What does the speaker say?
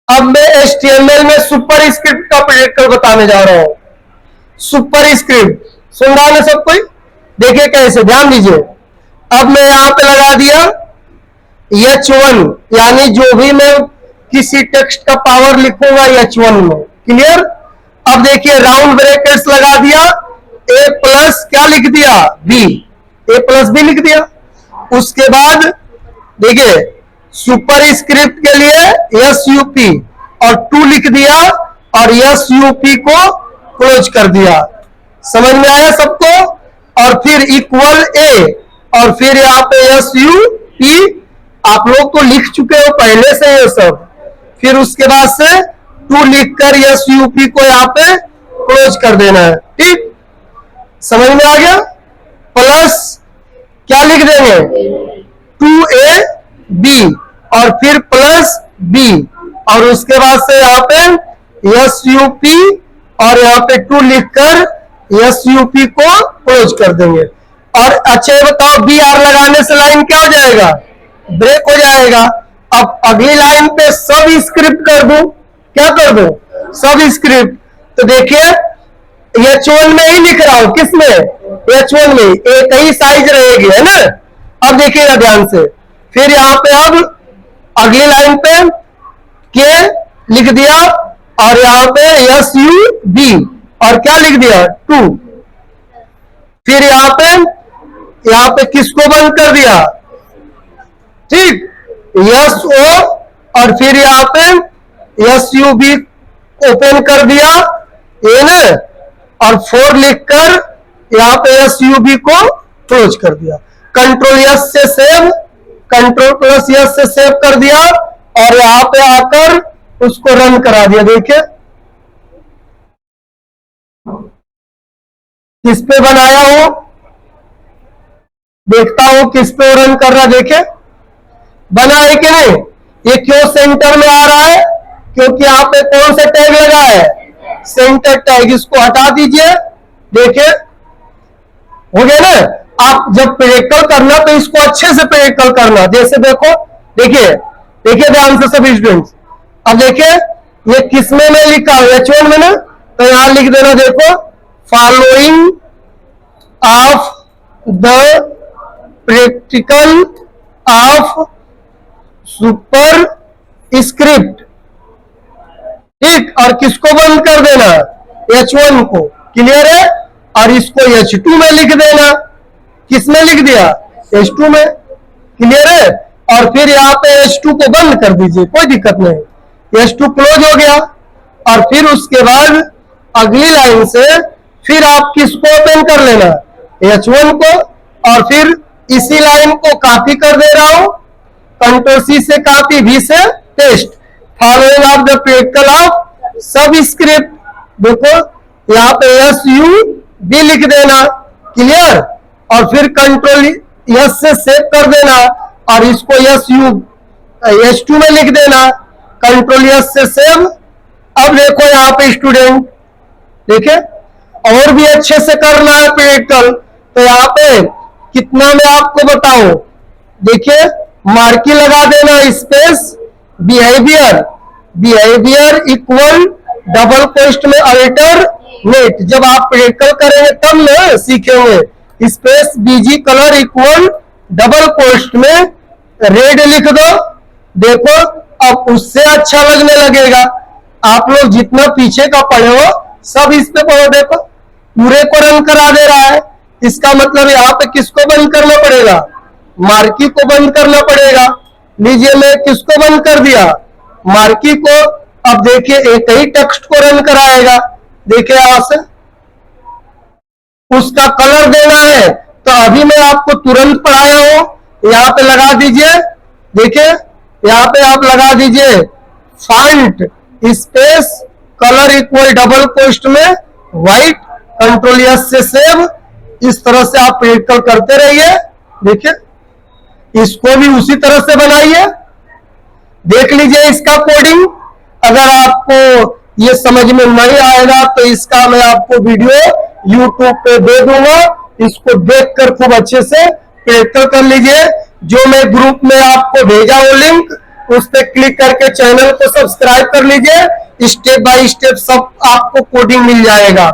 अब मैं HTML में सुपर स्क्रिप्ट का प्रैक्टिकल बताने जा रहा हूं। सुपर स्क्रिप्ट सुन रहा है सब कोई? देखिए कैसे, ध्यान दीजिए। अब मैं यहां पे लगा दिया H1, यानी जो भी मैं किसी टेक्स्ट का पावर लिखूंगा H1 में। क्लियर? अब देखिए राउंड ब्रैकेट्स लगा दिया, A प्लस क्या लिख दिया, B, A प्लस B लिख दिया। उसके बाद देखिए सुपर स्क्रिप्ट के लिए SUP और 2 लिख दिया और SUP को क्लोज कर दिया। समझ में आया सबको? और फिर इक्वल A और फिर यहाँ पे SUP, आप लोग तो लिख चुके हो पहले से ये सब। फिर उसके बाद से 2 लिखकर SUP को यहाँ पे क्लोज कर देना है। ठीक, समझ में आ गया? प्लस क्या लिख देंगे, 2AB और फिर प्लस B और उसके बाद से यहाँ पे SUP और यहाँ पे 2 लिखकर SUP को क्लोज कर देंगे। और अच्छा ये बताओ, BR लगाने से लाइन क्या हो जाएगा, ब्रेक हो जाएगा। अब अगली लाइन पे सब स्क्रिप्ट कर दूं, क्या कर दूं, सब स्क्रिप्ट। तो देखिए H1 में ही लिख रहा हूं, किसमें, H1 में, एक ही साइज रहेगी, है ना। अब देखिएगा ध्यान से, फिर यहां पे अब अगली लाइन पे K लिख दिया और यहां पे SUB और क्या लिख दिया, 2। फिर यहां पे किसको बंद कर दिया, ठीक, SO और फिर यहां पे SUB ओपन कर दिया, ये ना, और 4 लिखकर यहां पे SUB को क्लोज कर दिया। कंट्रोल S से सेव, कंट्रोल प्लस S से सेव कर दिया और यहां पे आकर उसको रन करा दिया। देखिए किस पे बनाया हो, देखता हूं किस पे रन कर रहा। देखे बना है कि नहीं। ये क्यों सेंटर में आ रहा है, क्योंकि यहां पे कौन सा टैग लगा है, सेंटर टैग। इसको हटा दीजिए। देखिए हो गया ना। आप जब प्रैक्टिकल करना तो इसको अच्छे से प्रैक्टिकल करना। जैसे देखो, देखिए देखिए ध्यान से सब स्टूडेंट्स। अब देखिए ये किसमें में लिखा है, H1 में ना, तो यहां लिख देना, देखो following of the practical of super script. ठीक, और किसको बंद कर देना, H1 को। क्लियर है? और इसको H2 में लिख देना। किसमें लिख दिया, H2 में। क्लियर है? और फिर यहाँ पे H2 को बंद कर दीजिए, कोई दिक्कत नहीं। H2 क्लोज हो गया और फिर उसके बाद अगली लाइन से फिर आप किसको ओपन कर लेना, H1 को। और फिर इसी लाइन को कॉपी कर दे रहा हूं, कंट्रोल C से कॉपी, V से paste. Following of the practical of सब स्क्रिप्ट। देखो यहाँ पे SUB लिख देना। क्लियर? और फिर कंट्रोल S से सेव कर देना और इसको H2 में लिख देना, कंट्रोल S से सेव। अब देखो यहाँ पे स्टूडेंट, देखिए और भी अच्छे से करना है प्रैक्टिकल। तो यहाँ पे कितना मैं आपको बताऊं, देखिए मार्की लगा देना, space behaviour, behaviour equal double कोष्ट में अल्टरनेट। जब आप प्रैक्टिकल करेंगे तब ना सीखेंगे। Space BG colour equal double कोष्ट में रेड लिख दो। देखो अब उससे अच्छा लगने लगेगा। आप लोग जितना पीछे का पढ़े हो सब इस पे पढ़ो। देखो पूरे को रन करा दे रहा है। इसका मतलब यहाँ पे किसको बंद करना पड़ेगा, मार्की को बंद करना पड़ेगा। लीजिए मैं किसको बंद कर दिया, मार्की को। अब देखिए एक ही टेक्स्ट को रन कराएगा। देखिए यहां से उसका कलर देना है, तो अभी मैं आपको तुरंत पढ़ाया हूं। यहां पे लगा दीजिए, देखिए यहां पे आप लगा दीजिए font space colour equal double कोष्ट में व्हाइट, कंट्रोल S से सेव। इस तरह से आप प्रैक्टिकल करते रहिए। देखिए इसको भी उसी तरह से बनाइए, देख लीजिए इसका कोडिंग। अगर आपको ये समझ में नहीं आएगा तो इसका मैं आपको वीडियो YouTube पे दे दूंगा, इसको देखकर खूब अच्छे से प्रैक्टिकल कर लीजिए। जो मैं ग्रुप में आपको भेजा वो लिंक, उस पर क्लिक करके चैनल को सब्सक्राइब कर लीजिए। स्टेप बाय स्टेप सब आपको कोडिंग मिल जाएगा।